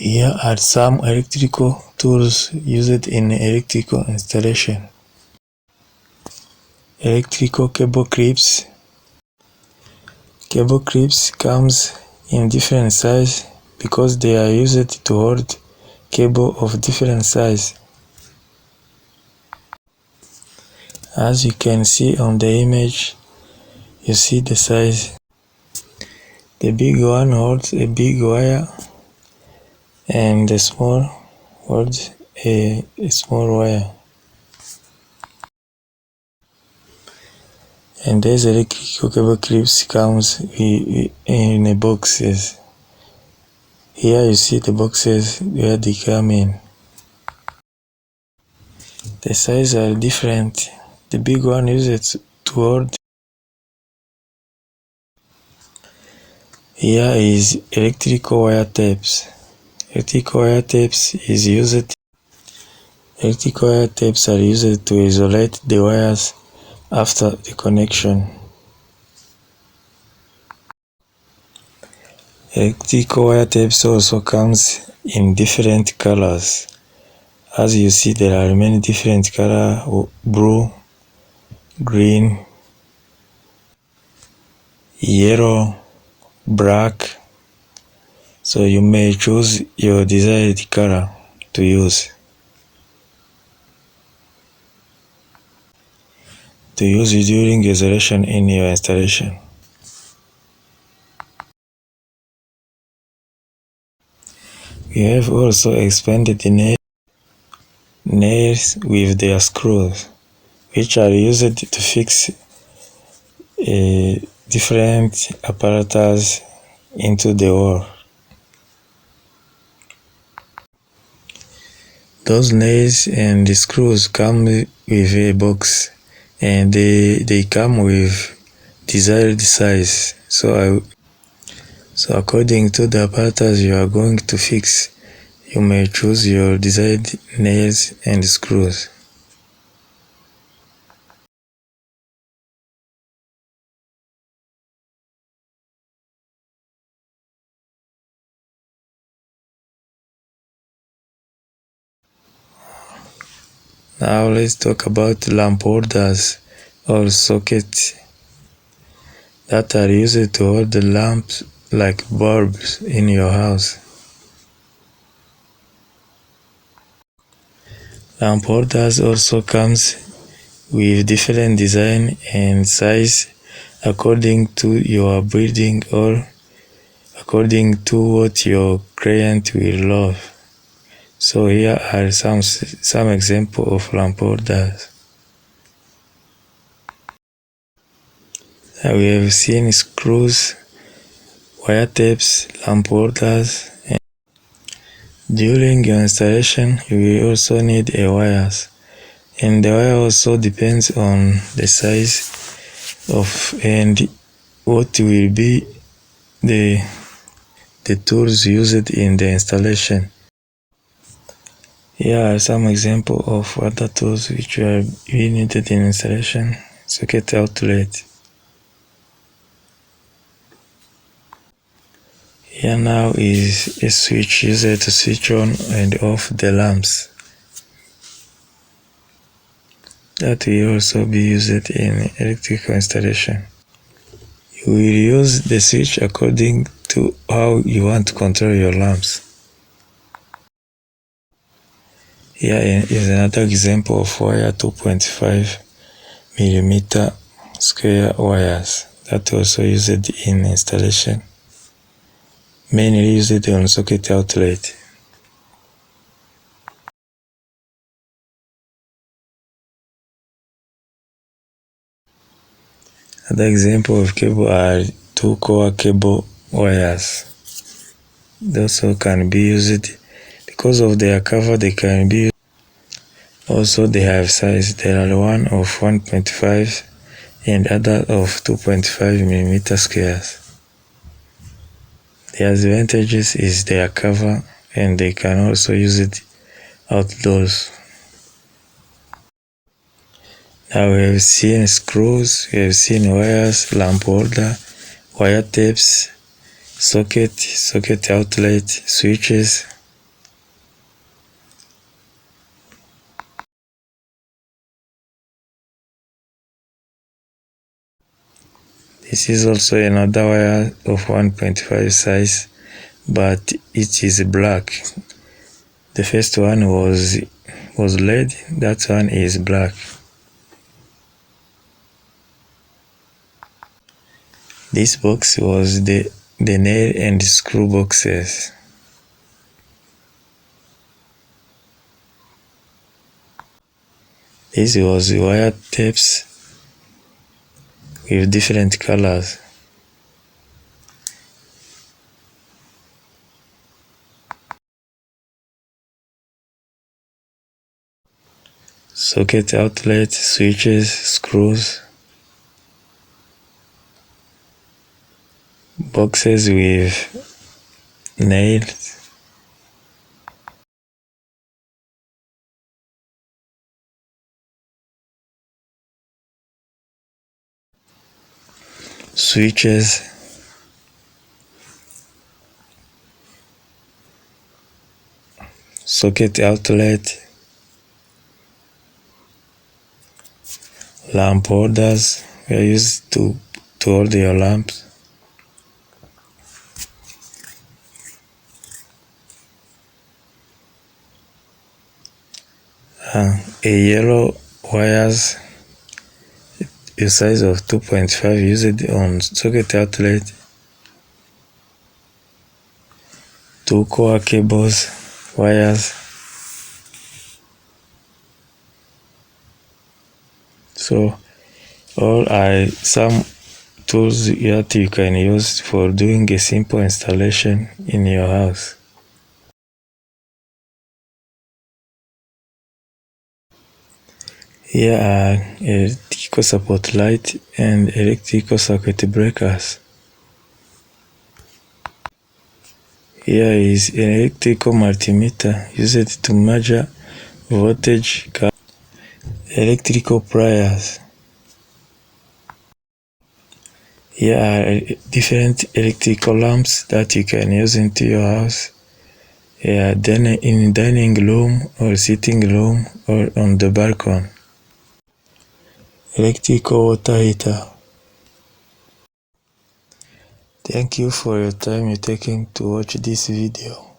Here are some electrical tools used in electrical installation. Electrical cable clips. Cable clips comes in different size because they are used to hold cable of different size. As you can see on the image, you see the size. The big one holds a big wire and the small holds a small wire. And these electrical cable clips comes in a boxes. Here you see the boxes where they come in. The sizes are different. The big one uses to hold. Here is electrical wire tapes. Electrical wire tapes are used to isolate the wires after the connection. Electrical wire tapes also comes in different colors. As you see, there are many different colors: blue, green, yellow, black. So you may choose your desired color to use. During isolation in your installation. We have also expanded the nails with their screws, which are used to fix different apparatus into the wall. Those nails and the screws come with a box, and they come with desired size. So according to the apparatus you are going to fix, you may choose your desired nails and screws. Now let's talk about lamp holders or sockets that are used to hold the lamps like bulbs in your house. Lamp holders also comes with different design and size according to your building or according to what your client will love. So here are some examples of lamp holders. We have seen screws, wire tapes, lamp holders. During your installation, you will also need a wires, and the wire also depends on the size of and what will be the tools used in the installation. Here are some examples of other tools which will be needed in installation. Socket outlet. Here now is a switch used to switch on and off the lamps. That will also be used in electrical installation. You will use the switch according to how you want to control your lamps. Here is another example of wire 2.5 millimeter square wires that also used in installation, mainly used on socket outlet. Another example of cable are 2-core cable wires. Those also can be used because of their cover. They can be used. Also, they have size. There are one of 1.5 and other of 2.5 millimeter squares. The advantages is their cover, and they can also use it outdoors. Now we have seen screws, we have seen wires, lamp holder, wire tapes, socket outlet, switches. This is also another wire of 1.5 size, but it is black. The first one was red, that one is black. This box was the nail and screw boxes. This was wire tapes with different colors. Socket outlet, switches, screws. Boxes with nails. Switches. Socket outlet. Lamp holders were used to hold your lamps. A yellow wires, a size of 2.5 used on socket outlet. 2 core cables, wires. So all are some tools that you can use for doing a simple installation in your house. Here are electrical support light and electrical circuit breakers. Here is an electrical multimeter used to measure voltage, current. Electrical pliers. Here are different electrical lamps that you can use into your house. Then in dining room or sitting room or on the balcony. Electrical water heater. Thank you for your time you're taking to watch this video.